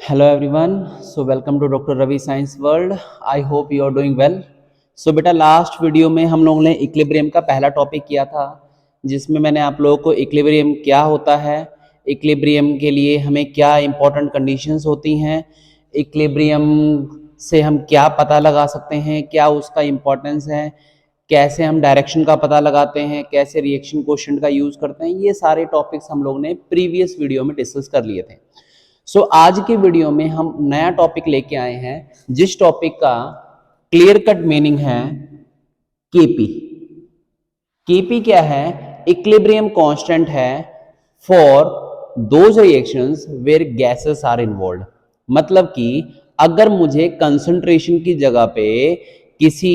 Hello everyone. So welcome to Dr. Ravi Science World. I hope you are doing well. So बेटा last video में हम लोगों ने equilibrium का पहला टॉपिक किया था, जिसमें मैंने आप लोगों को इक्विलिब्रियम क्या होता है, इक्विलिब्रियम के लिए हमें क्या इंपॉर्टेंट कंडीशंस होती हैं, इक्विलिब्रियम से हम क्या पता लगा सकते हैं, क्या उसका इम्पोर्टेंस है, कैसे हम डायरेक्शन का पता लगाते हैं, कैसे रिएक्शन कोएफिशिएंट का यूज़ करते हैं, ये सारे टॉपिक्स हम लोग ने प्रीवियस वीडियो में डिस्कस कर लिए थे। आज के वीडियो में हम नया टॉपिक लेके आए हैं, जिस टॉपिक का क्लियर कट मीनिंग है केपी। केपी क्या है? इक्विलिब्रियम कांस्टेंट है for those reactions where gases are involve. मतलब कि अगर मुझे कंसंट्रेशन की जगह पे किसी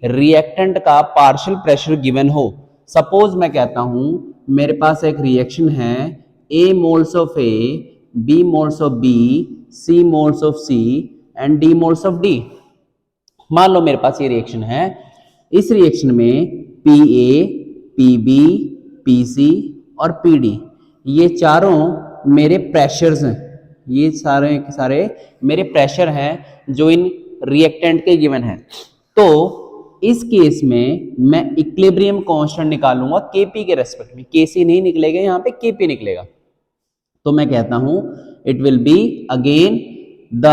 रिएक्टेंट का पार्शियल प्रेशर गिवन हो, सपोज मैं कहता हूं मेरे पास एक रिएक्शन है A moles of A, B moles of B, C moles of C and D moles of D। मान लो मेरे पास ये रिएक्शन है, इस रिएक्शन में PA, PB, PC और PD ये चारों मेरे प्रेशर्स हैं, ये सारे के सारे मेरे प्रेशर हैं जो इन रिएक्टेंट के गिवन हैं। तो इस केस में मैं इक्विलिब्रियम कांस्टेंट निकालूंगा केपी के रेस्पेक्ट में। केसी नहीं निकलेगा, यहाँ पे केपी निकलेगा। तो मैं कहता हूं it will be again the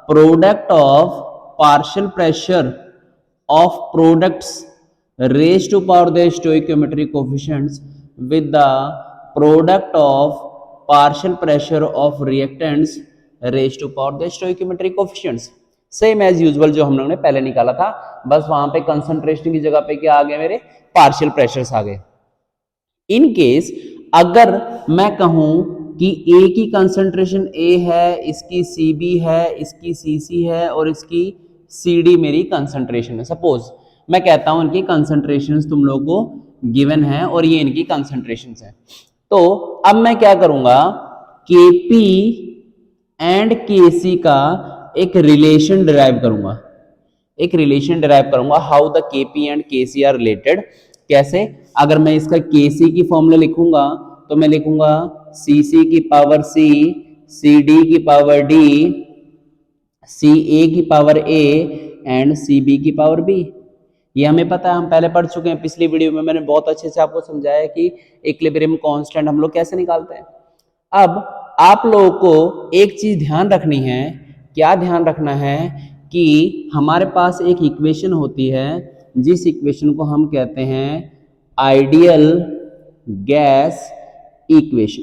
product of partial pressure of products raised to power the stoichiometric coefficients with the product of partial pressure of reactants raised to power the stoichiometric coefficients। Same as usual जो हम लोगों ने पहले निकाला था, बस वहां पे कंसंट्रेशन की जगह पे क्या आ गए, मेरे पार्शियल प्रेशर्स आ गए। इन केस अगर मैं कहूं कि ए की कंसंट्रेशन ए है, इसकी सी बी है, इसकी सी सी है और इसकी सी डी मेरी कंसंट्रेशन है, सपोज मैं कहता हूं इनकी कंसंट्रेशंस तुम लोगों को गिवन है और ये इनकी कंसंट्रेशंस हैं, तो अब मैं क्या करूंगा, Kp एंड Kc का एक रिलेशन डिराइव करूंगा, how the Kp and Kc are related. कैसे? अगर मैं इसका Kc की फॉर्मूला लिखूंगा तो मैं लिखूंगा Cc की पावर C, Cd की पावर D, Ca की पावर A एंड Cb की पावर B। ये हमें पता है, हम पहले पढ़ चुके हैं, पिछली वीडियो में मैंने बहुत अच्छे से आपको समझाया कि इक्विलिब्रियम कांस्टेंट हम लोग कैसे निकालते हैं। अब आप लोगों को एक चीज ध्यान रखनी है, क्या ध्यान रखना है कि हमारे पास एक इक्वेशन होती है, जिस इक्वेशन को हम कहते हैं आइडियल गैस इक्वेशन,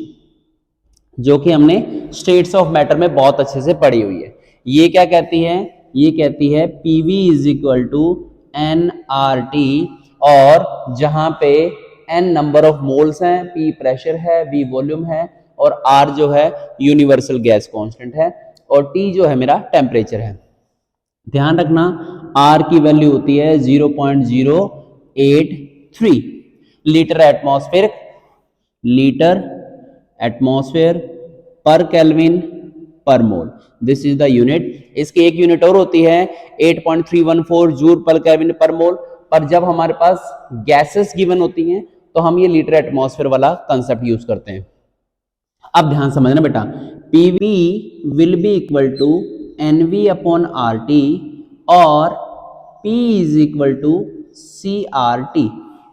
जो कि हमने स्टेट्स ऑफ मैटर में बहुत अच्छे से पढ़ी हुई है। ये क्या कहती है? ये कहती है PV is equal to nRT, और जहां पे n नंबर ऑफ मोल्स हैं, P प्रेशर है, V वॉल्यूम है और R जो है यूनिवर्सल गैस कांस्टेंट है और T जो है मेरा टेम्परेचर है। ध्यान रखना R की वैल्यू होती है 0.083 लीटर एटमॉस्फेयर पर केल्विन पर mole. This is the unit. इसकी एक यूनिट और होती है 8.314 जूल पर केल्विन पर मोल। पर जब हमारे पास गैसेस गिवन होती हैं तो हम ये लीटर एटमॉस्फेयर वाला कंसेप्ट यूज करते हैं। अब ध्यान समझना बेटा, PV will be equal to NV upon RT और P is equal to CRT।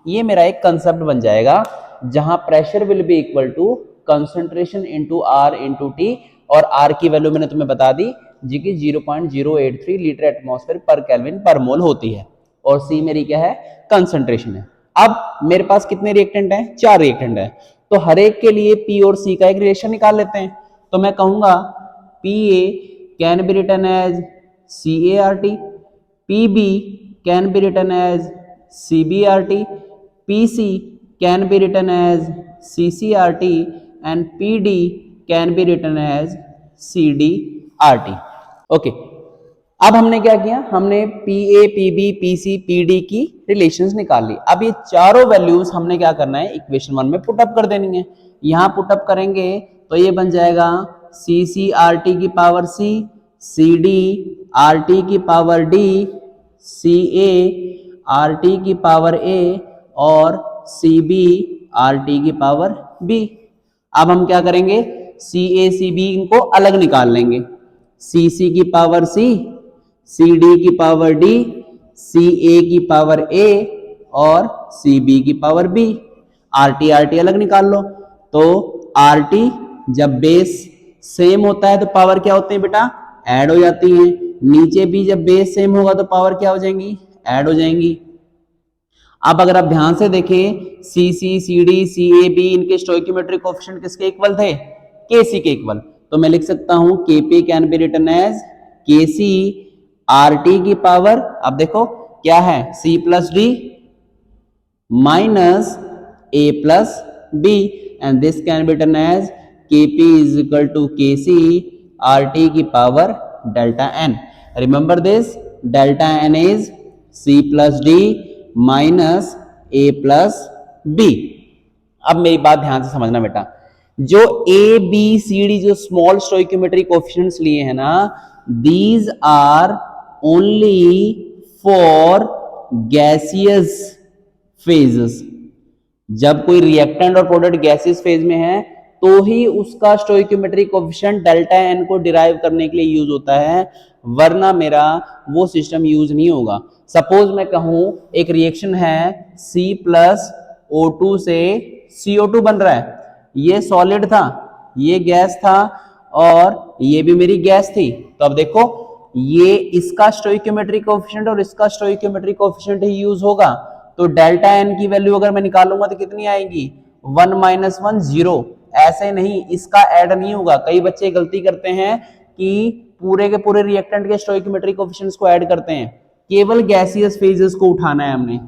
ये मेरा एक कंसेप्ट बन जाएगा जहां pressure will be equal to concentration into R into T, और R की वैल्यू मैंने तुम्हें बता दी जी की 0.083 लीटर एटमॉस्फेयर पर केल्विन पर मोल होती है, और C मेरी क्या है? कंसंट्रेशन है। अब मेरे पास कितने रिएक्टेंट हैं? 4 रिएक्टेंट हैं, तो हर एक के लिए P और C का एक रिलेशन निकाल लेते हैं। तो मैं कहूंगा PA can be written as CART, PB can be written as CBRT, PC can be written as CCRT and PD can be written as CDRT। Okay, अब हमने क्या किया? हमने PA, PB, PC, PD की रिलेशंस निकाल ली। अब ये चारों वैल्यूज हमने क्या करना है? इक्वेशन 1 में पुटअप कर देनी है। यहां पुटअप करेंगे तो ये बन जाएगा CCRT की पावर C, CDRT की पावर D, CART की पावर A और CBRT की पावर B। अब हम क्या करेंगे? सी ए सी बी इनको अलग निकाल लेंगे, सी सी की पावर सी, सी डी की पावर डी, सी ए की पावर ए और सी बी की पावर बी। आर टी अलग निकाल लो। तो आर टी जब बेस सेम होता है तो पावर क्या होते हैं बेटा, ऐड हो जाती है। नीचे भी जब बेस सेम होगा तो पावर क्या हो जाएंगी, ऐड हो जाएंगी। अब अगर आप ध्यान से देखें सी सी, सी डी, सी ए, बी इनके स्टोइकियोमेट्रिक कोएफिशिएंट किसके इक्वल थे, के सी के इक्वल। तो मैं लिख सकता हूं K P can be written as K C R T की पावर, अब देखो क्या है, C plus D minus A plus B and this can be written as K P is equal to K C R T की power delta N. Remember this, delta N is C plus D minus A plus B. अब मेरी बात ध्यान से समझना बेटा, जो A B C D जो स्मॉल स्टोइकियोमेट्रिक कोएफिशिएंट्स लिए हैं ना, these are only for gaseous phases. जब कोई रिएक्टेंट और प्रोडक्ट गैसियस फेज में है तो ही उसका स्टोइकियोमेट्रिक कोएफिशिएंट डेल्टा एन को डिराइव करने के लिए यूज होता है, वरना मेरा वो सिस्टम यूज नहीं होगा। सपोज मैं कहूं एक रिएक्शन है C प्लस O2 से CO2 बन रहा है, ये सॉलिड था, ये गैस था और ये भी मेरी गैस थी। तो अब देखो ये इसका स्टोइकियोमेट्रिक कोएफिशिएंट और इसका स्टोइकियोमेट्रिक कोएफिशिएंट ही यूज होगा। तो डेल्टा एन की वैल्यू अगर मैं निकालूंगा तो कितनी आएगी, 1 माइनस 1 0। ऐसे नहीं, इसका ऐड नहीं होगा। कई बच्चे गलती करते हैं कि पूरे के पूरे रिएक्टेंट के स्टोइकियोमेट्रिक कोएफिशिएंट्स को ऐड करते हैं, केवल गैसियस फेजेस को उठाना है हमने।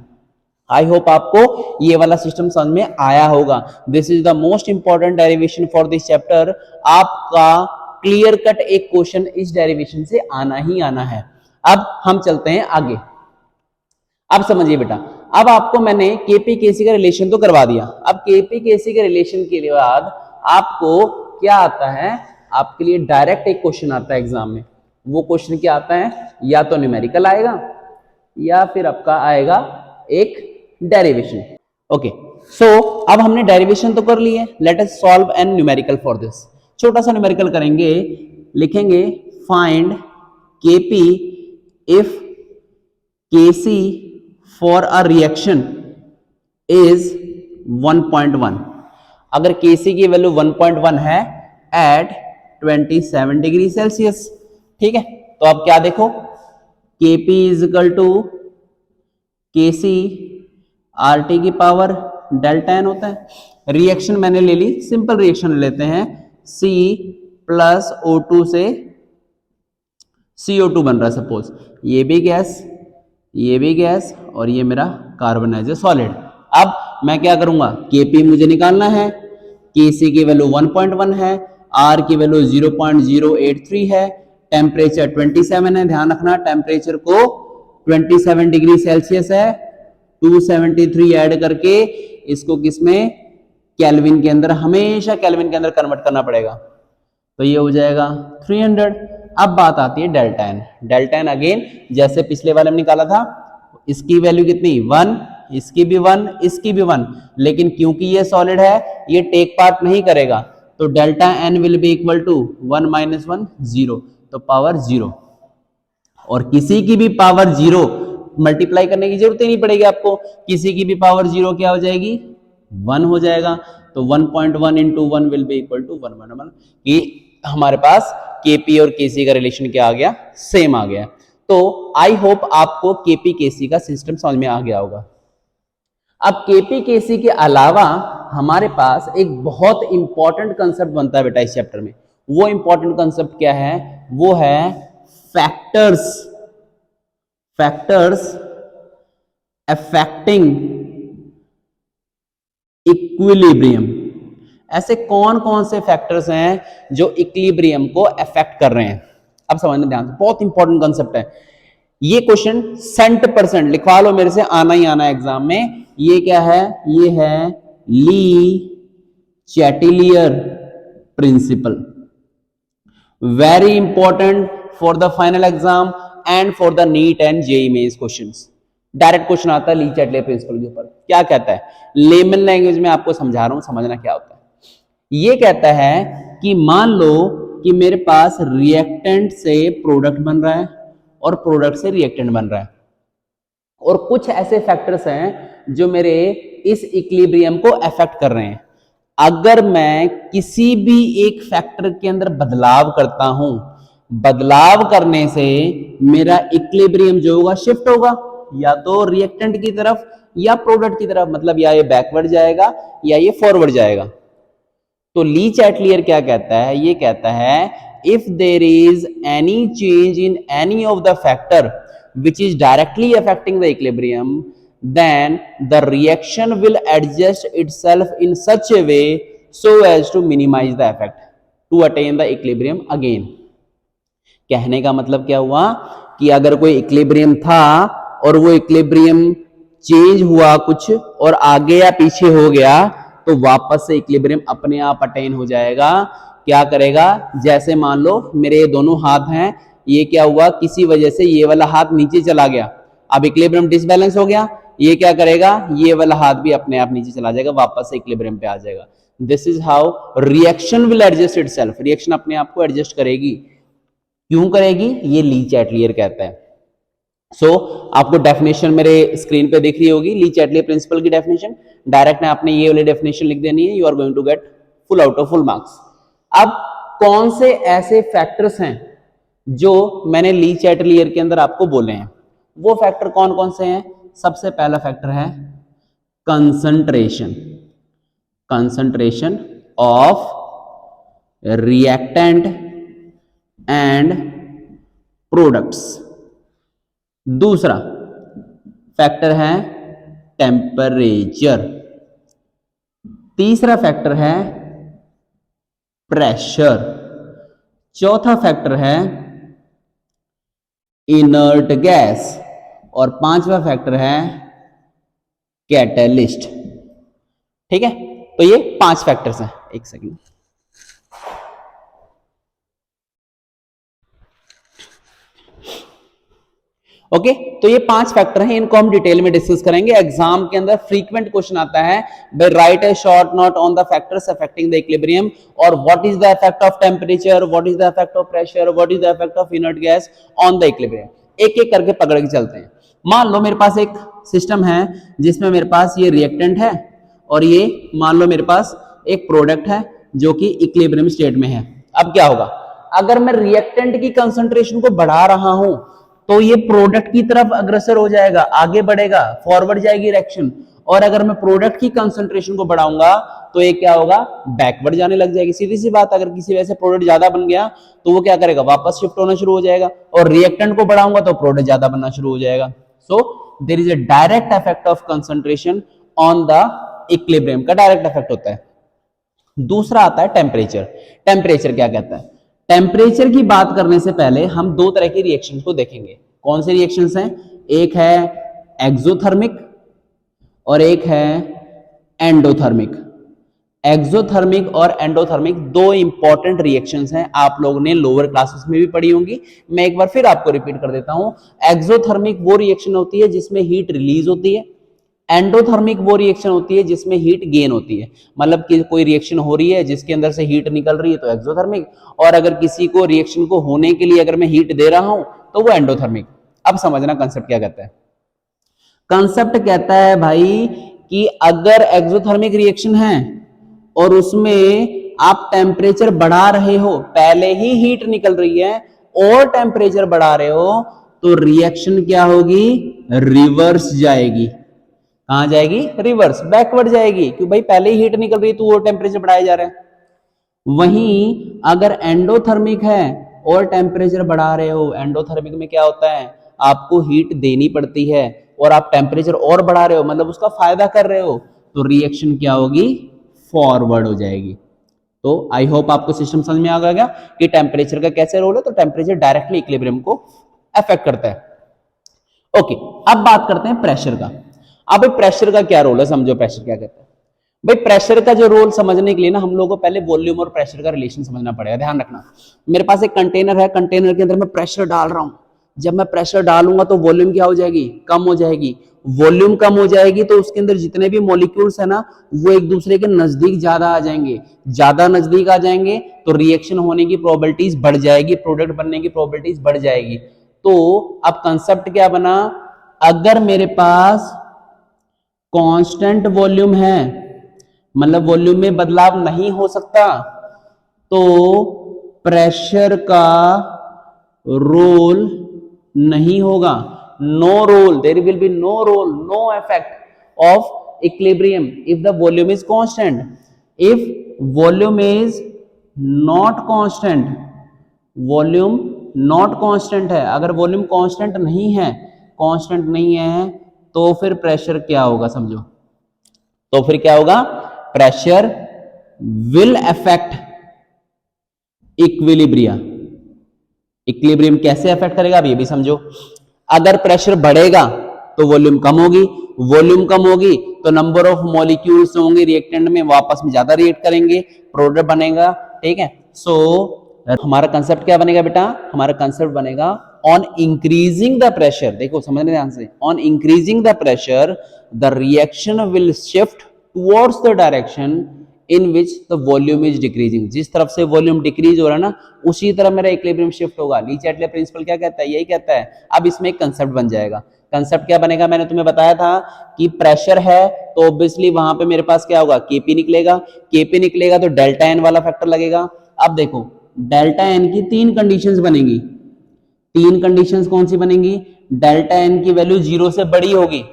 आई होप आपको ये वाला सिस्टम समझ में आया होगा। This is the most important derivation for this chapter. आपका क्लियर कट एक क्वेश्चन इस डेरिवेशन से आना ही आना है। अब हम चलते हैं आगे। अब समझिए बेटा, अब आपको मैंने केपी केसी का रिलेशन तो करवा दिया। अब केपी केसी के रिलेशन के बाद आपको क्या आता है, आपके लिए डायरेक्ट एक क्वेश्चन आता है एग्जाम में। वो क्वेश्चन क्या आता है, या तो न्यूमेरिकल आएगा या फिर आपका आएगा एक डेरिवेशन। ओके, सो अब हमने डेरिवेशन तो कर ली है, let us solve an numerical for this. छोटा सा न्यूमेरिकल करेंगे, लिखेंगे find KP if KC for a reaction is 1.1। अगर केसी की वैल्यू 1.1 है एट 27 डिग्री सेल्सियस, ठीक है। तो अब क्या देखो, Kp is equal to K C R T की पावर डेल्टा एन होता है। रिएक्शन मैंने ले ली, सिंपल रिएक्शन ले लेते हैं, C प्लस O2 से CO2 बन रहा है सपोज, ये भी गैस, ये भी गैस और ये मेरा कार्बन एज ए सॉलिड। अब मैं क्या करूंगा, Kp मुझे निकालना है, Kc की वैल्यू 1.1 है, R की वैल्यू 0.083 है, टेम्परेचर 27 है। ध्यान रखना टेम्परेचर को 27 डिग्री सेल्सियस है, 273 ऐड करके इसको किसमें, केल्विन के अंदर, हमेशा केल्विन के अंदर कन्वर्ट करना पड़ेगा। तो ये हो जाएगा 300। अब बात आती है delta N. Delta N again जैसे पिछले वाले में निकाला था, इसकी वैल्यू कितनी 1, इसकी भी 1, इसकी भी 1, लेकिन क्योंकि ये सॉलिड है ये टेक पार्ट नहीं करेगा, तो delta N will be equal to 1 माइनस 1 0, तो पावर 0। और किसी की भी पावर 0 मल्टीप्लाई करने की जरूरत ही नहीं पड़ेगी आपको, किसी की भी पावर 0 क्या हो जाएगी, 1 हो जाएगा। तो 1.1 into 1 will be equal to 1 कि हमारे पास केपी और केसी का रिलेशन क्या आ गया, सेम आ गया। तो आई होप आपको केपी केसी का सिस्टम समझ में आ गया होगा। अब केपी केसी के अलावा हमारे पास एक बहुत इंपॉर्टेंट कंसेप्ट बनता है बेटा इस चैप्टर में। वो इंपॉर्टेंट कंसेप्ट क्या है, वो है फैक्टर्स, फैक्टर्स अफेक्टिंग इक्विलिब्रियम। ऐसे कौन कौन से फैक्टर्स हैं जो इक्विलिब्रियम को अफेक्ट कर रहे हैं। अब समझना ध्यान से, बहुत इंपॉर्टेंट कंसेप्ट है ये। क्वेश्चन 100% लिखवा लो, मेरे से आना ही आना है एग्जाम में। ये क्या है, ये है Le Chatelier principle, very important for the final exam and for the NEET and JEE mains questions. Direct question आता है ली चैटिलियर प्रिंसिपल के ऊपर। क्या कहता है, लेमन लैंग्वेज में आपको समझा रहा हूं, समझना क्या होता है। ये कहता है कि मान लो कि मेरे पास रिएक्टेंट से प्रोडक्ट बन रहा है और प्रोडक्ट से रिएक्टेंट बन रहा है, और कुछ ऐसे फैक्टर्स हैं जो मेरे इस इक्विलिब्रियम को अफेक्ट कर रहे हैं। अगर मैं किसी भी एक फैक्टर के अंदर बदलाव करता हूं, बदलाव करने से मेरा इक्विलिब्रियम जो होगा शिफ्ट होगा, या तो रिएक्टेंट की तरफ या प्रोडक्ट की तरफ, मतलब या ये बैकवर्ड जाएगा या ये फॉरवर्ड जाएगा। तो ली चैटलियर क्या कहता है, ये कहता है if there is any change in any of the factor which is directly affecting the equilibrium, then the reaction will adjust itself in such a way so as to minimize the effect to attain the equilibrium again. कहने का मतलब क्या हुआ कि अगर कोई equilibrium था और वो इक्विलिब्रियम चेंज हुआ कुछ और आगे या पीछे हो गया, तो वापस से इक्विलिब्रियम अपने आप अटेन हो जाएगा। क्या करेगा, जैसे मान लो मेरे दोनों हाथ हैं, ये क्या हुआ, किसी वजह से ये वाला हाथ नीचे चला गया, अब इक्विलिब्रियम डिसबैलेंस हो गया, ये क्या करेगा, ये वाला हाथ भी अपने आप नीचे चला जाएगा, वापस से इक्विलिब्रियम पे आ जाएगा। This is how reaction will adjust itself, reaction अपने आप को एडजस्ट करेगी। क्यों करेगी, ये ली चैटलियर कहता है। सो आपको डेफिनेशन मेरे स्क्रीन पे दिख रही होगी, ली चैटलियर प्रिंसिपल की डेफिनेशन। डायरेक्ट है आपने ये वाली डेफिनेशन लिख देनी है, you are going to get full out of full marks. अब कौन से ऐसे फैक्टर्स हैं जो मैंने ली चैटलियर के अंदर आपको बोले हैं, वो फैक्टर कौन कौन से हैं? सबसे पहला फैक्टर है concentration, concentration of reactant and products. दूसरा फैक्टर है टेम्परेचर। तीसरा फैक्टर है प्रेशर। चौथा फैक्टर है इनर्ट गैस, और पांचवा फैक्टर है कैटलिस्ट। ठीक है, तो ये 5 फैक्टर्स हैं। एक सेकंड, ओके तो ये 5 फैक्टर हैं, इनको हम डिटेल में डिस्कस करेंगे। एग्जाम के अंदर फ्रीक्वेंट क्वेश्चन आता है, by write a short note on the factors affecting the equilibrium, और what is the effect of temperature, what is the effect of pressure, what is the effect of inert gas on the equilibrium. एक एक करके पकड़ के चलते हैं। मान लो मेरे पास एक सिस्टम है जिसमें मेरे पास ये रिएक्टेंट है और ये मान लो मेरे पास एक प्रोडक्ट है जो कि इक्विलिब्रियम स्टेट में है। अब क्या होगा, अगर मैं रिएक्टेंट की कंसंट्रेशन को बढ़ा रहा हूं तो ये प्रोडक्ट की तरफ अग्रसर हो जाएगा, आगे बढ़ेगा, फॉरवर्ड जाएगी रिएक्शन। और अगर मैं प्रोडक्ट की कंसंट्रेशन को बढ़ाऊंगा तो ये क्या होगा, बैकवर्ड जाने लग जाएगी। सीधी सी बात, अगर किसी वजह से प्रोडक्ट ज्यादा बन गया तो वो क्या करेगा, वापस शिफ्ट होना शुरू हो जाएगा। और रिएक्टेंट को बढ़ाऊंगा तो प्रोडक्ट ज्यादा बनना शुरू हो जाएगा। So there is a direct effect of concentration on the equilibrium, का डायरेक्ट इफेक्ट होता है। दूसरा आता है टेम्परेचर। टेम्परेचर क्या कहता है, टेम्परेचर की बात करने से पहले हम 2 तरह की रिएक्शन को देखेंगे। कौन से रिएक्शंस हैं, एक है एक्सोथर्मिक और एक है एंडोथर्मिक। एक्सोथर्मिक और एंडोथर्मिक 2 इंपॉर्टेंट रिएक्शंस हैं, आप लोगों ने लोअर क्लासेस में भी पढ़ी होंगी। मैं एक बार फिर आपको रिपीट कर देता हूं। एक्सोथर्मिक वो रिएक्शन होती है जिसमें हीट रिलीज होती है, एंडोथर्मिक वो रिएक्शन होती है जिसमें हीट गेन होती है। मतलब कि कोई रिएक्शन हो रही है जिसके अंदर से हीट निकल रही है तो एक्सोथर्मिक, और अगर किसी को रिएक्शन को होने के लिए अगर मैं हीट दे रहा हूं तो वो एंडोथर्मिक। अब समझना कंसेप्ट क्या कहता है। कंसेप्ट कहता है भाई कि अगर एक्सोथर्मिक रिएक्शन है और उसमें आप टेम्परेचर बढ़ा रहे हो, पहले ही हीट निकल रही है और टेम्परेचर बढ़ा रहे हो, तो रिएक्शन क्या होगी, रिवर्स जाएगी। कहां जाएगी, रिवर्स, बैकवर्ड जाएगी, क्यों भाई पहले ही हीट निकल रही है तो वो टेम्परेचर बढ़ाया जा रहा है। वहीं अगर एंडोथर्मिक है और टेम्परेचर बढ़ा रहे हो, एंडोथर्मिक में क्या होता है, आपको हीट देनी पड़ती है और आप टेम्परेचर और बढ़ा रहे हो, मतलब उसका फायदा कर रहे हो, तो रिएक्शन क्या होगी, फॉरवर्ड हो जाएगी। तो आई होप आपको सिस्टम समझ में आ गया कि टेम्परेचर का कैसे रोल है। तो टेम्परेचर डायरेक्टली इक्विलिब्रियम को अफेक्ट करता है। ओके, अब बात करते हैं प्रेशर का। अब प्रेशर का क्या रोल है, समझो प्रेशर क्या कहता है। भाई प्रेशर का जो रोल समझने के लिए ना हम लोगों को पहले वॉल्यूम और प्रेशर का रिलेशन समझना पड़ेगा। ध्यान रखना, मेरे पास एक कंटेनर है, कंटेनर के अंदर मैं प्रेशर डाल रहा हूं, जब मैं प्रेशर डालूंगा तो वॉल्यूम क्या हो जाएगी, कम हो जाएगी। वॉल्यूम कम हो जाएगी तो उसके अंदर जितने भी मॉलिक्यूल्स है ना वो एक दूसरे के नजदीक ज्यादा आ जाएंगे। ज्यादा नजदीक आ जाएंगे तो रिएक्शन होने की प्रोबेबिलिटीज बढ़ जाएगी, प्रोडक्ट बनने की प्रोबेबिलिटीज बढ़ जाएगी। तो अब कंसेप्ट क्या बना, अगर मेरे पास कांस्टेंट वॉल्यूम है, मतलब वॉल्यूम में बदलाव नहीं हो सकता, तो प्रेशर का रोल नहीं होगा। No role, there will be no role, no effect of equilibrium if the volume is constant. If volume is not constant, volume not constant है, अगर वॉल्यूम कांस्टेंट नहीं है, कांस्टेंट नहीं है, तो फिर प्रेशर क्या होगा समझो, तो फिर क्या होगा, pressure will affect equilibrium. Equilibrium कैसे अफेक्ट करेगा अब ये भी समझो। अगर प्रेशर बढ़ेगा तो वॉल्यूम कम होगी, वॉल्यूम कम होगी तो नंबर ऑफ मॉलिक्यूल्स होंगे रिएक्टेंट में, वापस में ज्यादा रिएक्ट करेंगे, प्रोडक्ट बनेगा। ठीक है, सो हमारा कंसेप्ट क्या बनेगा बेटा, हमारा कंसेप्ट बनेगा ऑन इंक्रीजिंग द प्रेशर, देखो समझने ध्यान से, on increasing the pressure the reaction will shift towards the direction in which the volume is decreasing. जिस तरफ से वॉल्यूम डिक्रीज हो रहा है ना उसी तरफ मेरा इक्विलिब्रियम शिफ्ट होगा। ली चैटले प्रिंसिपल क्या कहता है, यही कहता है। अब इसमें एक कंसेप्ट बन जाएगा। कंसेप्ट क्या बनेगा, मैंने तुम्हें बताया था कि प्रेशर है तो ऑब्वियसली वहां पे मेरे पास क्या होगा, केपी निकलेगा। केपी निकलेगा तो डेल्टा एन वाला फैक्टर लगेगा। अब देखो डेल्टा एन की तीन कंडीशंस बनेंगी। तीन कंडीशंस कौन सी बनेंगी, डेल्टा एन की वैल्यू 0 से बड़ी होगी,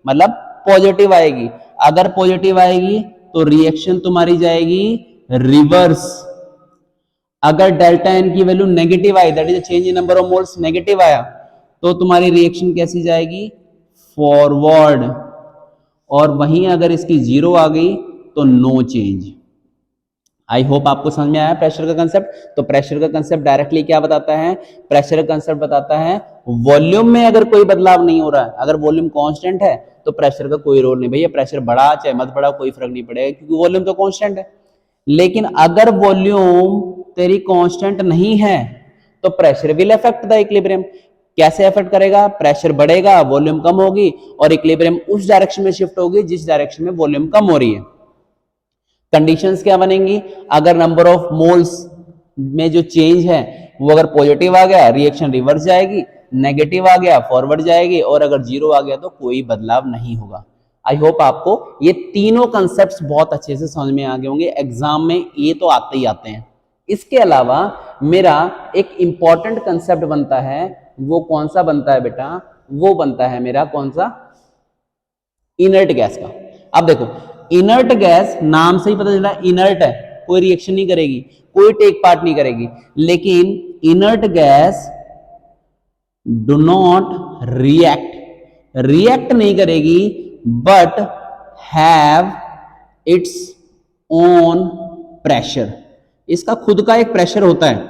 मतलब पॉजिटिव आएगी। अगर पॉजिटिव आएगी तो रिएक्शन तुम्हारी जाएगी रिवर्स। अगर डेल्टा एन की value negative I, that is change in number of moles, negative आया, तो तुम्हारी रिएक्शन कैसी जाएगी, फॉरवर्ड। और वहीं अगर इसकी 0 आ गई तो नो चेंज। आई होप आपको समझ में आया प्रेशर का कंसेप्ट। तो प्रेशर का कंसेप्ट डायरेक्टली क्या बताता है, प्रेशर का कंसेप्ट बताता है वॉल्यूम में अगर कोई बदलाव नहीं हो रहा है, अगर वॉल्यूम कांस्टेंट है तो प्रेशर का कोई रोल नहीं, भैया प्रेशर बढ़ा चाहे मत बढ़ा कोई फर्क नहीं पड़ेगा क्योंकि वॉल्यूम तो कांस्टेंट है। लेकिन अगर वॉल्यूम तेरी कांस्टेंट नहीं है तो pressure will affect the equilibrium. कैसे अफेक्ट करेगा, प्रेशर बढ़ेगा, वॉल्यूम कम होगी और इक्विलिब्रियम उस डायरेक्शन में शिफ्ट होगी जिस डायरेक्शन में वॉल्यूम कम हो रही है। कंडीशंस क्या बनेंगी, अगर नंबर ऑफ मोल्स में जो चेंज है वो अगर पॉजिटिव आ गया रिएक्शन रिवर्स जाएगी, नेगेटिव आ गया फॉरवर्ड जाएगी, और अगर 0 आ गया तो कोई बदलाव नहीं होगा। आई होप आपको ये तीनों कंसेप्ट्स बहुत अच्छे से समझ में आ गए होंगे, एग्जाम में ये तो आते ही आते हैं। इसके अलावा मेरा एक इंपॉर्टेंट कंसेप्ट बनता है, वो कौन सा बनता है बेटा, वो बनता है मेरा कौन सा, इनर्ट गैस का। अब देखो इनर्ट गैस नाम से ही पता चला इनर्ट है, कोई रिएक्शन नहीं करेगी, कोई टेक पार्ट नहीं करेगी, लेकिन inert gas do not react, react नहीं करेगी but have its own pressure. इसका खुद का एक प्रेशर होता है,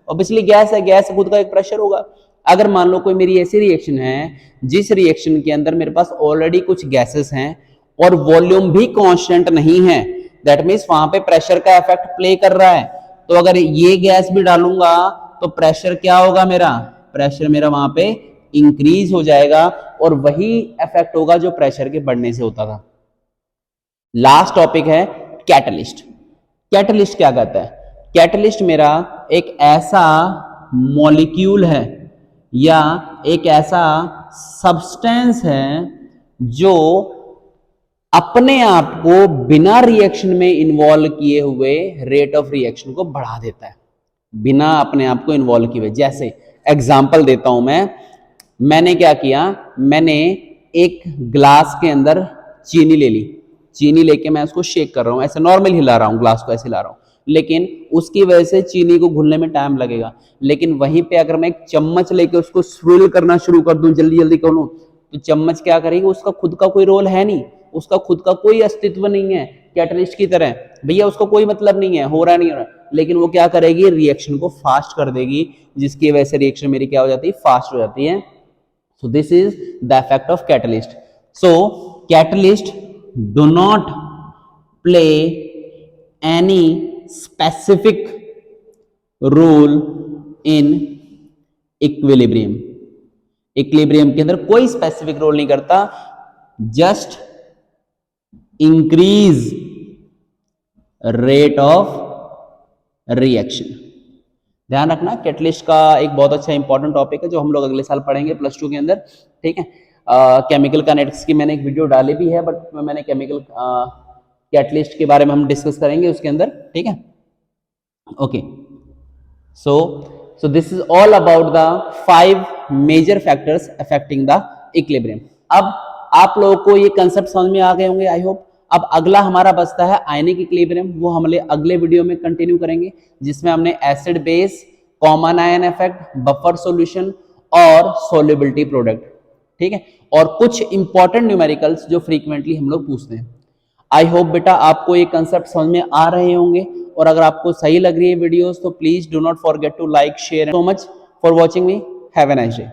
ऑब्वियसली गैस है, गैस खुद का एक प्रेशर होगा। अगर मान लो कोई मेरी ऐसी रिएक्शन है जिस रिएक्शन के अंदर मेरे पास ऑलरेडी कुछ गैसेस हैं और वॉल्यूम भी कांस्टेंट नहीं है, दैट मींस वहां पे प्रेशर का इफेक्ट प्ले कर रहा है, तो अगर ये गैस भी डालूंगा तो प्रेशर क्या होगा मेरा, प्रेशर मेरा वहां पे इंक्रीज हो जाएगा और वही इफेक्ट होगा जो प्रेशर के बढ़ने से होता था। लास्ट टॉपिक है कैटलिस्ट। कैटलिस्ट क्या कहता है, कैटलिस्ट मेरा एक ऐसा मॉलिक्यूल है या एक ऐसा सब्सटेंस है जो अपने आप को बिना रिएक्शन में इन्वॉल्व किए हुए रेट ऑफ रिएक्शन को बढ़ा देता है, बिना अपने आप को इन्वॉल्व किए हुए। जैसे एग्जांपल देता हूं मैंने क्या किया, मैंने एक ग्लास के अंदर चीनी ले ली, चीनी लेके मैं उसको शेक कर रहा हूं, ऐसे नॉर्मल हिला रहा हूं, ग्लास को ऐसे हिला रहा हूं, लेकिन उसकी वजह से चीनी को घुलने में टाइम लगेगा। लेकिन वहीं पे अगर मैं एक चम्मच लेके उसको स्विल करना शुरू कर दूं, जल्दी जल्दी करूं, तो चम्मच क्या करेगी, उसका खुद का कोई रोल है नहीं, उसका खुद का कोई अस्तित्व नहीं है कैटलिस्ट की तरह, भैया उसको कोई मतलब नहीं है, हो रहा नहीं हो रहा, लेकिन वो क्या करेगी, रिएक्शन को फास्ट कर देगी, जिसकी वजह से रिएक्शन मेरी क्या हो जाती है, फास्ट हो जाती है। So this is the effect of catalyst. So catalyst do not play any specific role in equilibrium, equilibrium के अंदर कोई स्पेसिफिक रोल नहीं करता, just increase rate of reaction. ध्यान रखना, कैटलिस्ट का एक बहुत अच्छा इंपॉर्टेंट टॉपिक है जो हम लोग अगले साल पढ़ेंगे +2 के अंदर, ठीक है। केमिकल काइनेटिक्स की मैंने एक वीडियो डाली भी है, बट मैंने केमिकल कैटलिस्ट के बारे में हम डिस्कस करेंगे उसके अंदर, ठीक है। Okay, so this is all about the 5 major factors affecting the equilibrium। अब आप लोगों को ये कंसेप्ट समझ में आ गए होंगे आई होप। अब अगला हमारा बचता है आयनिक इक्विलिब्रियम, वो हम अगले वीडियो में कंटिन्यू करेंगे, जिसमें हमने acid base, common ion effect, buffer solution और सोल्युबिलिटी प्रोडक्ट, ठीक है, और कुछ इंपॉर्टेंट न्यूमेरिकल्स जो फ्रीक्वेंटली हम लोग पूछते हैं। आई होप बेटा आपको ये कंसेप्ट समझ में आ रहे होंगे, और अगर आपको सही लग रही है वीडियोस तो please do not forget to like, share. So much for watching me, have a nice day.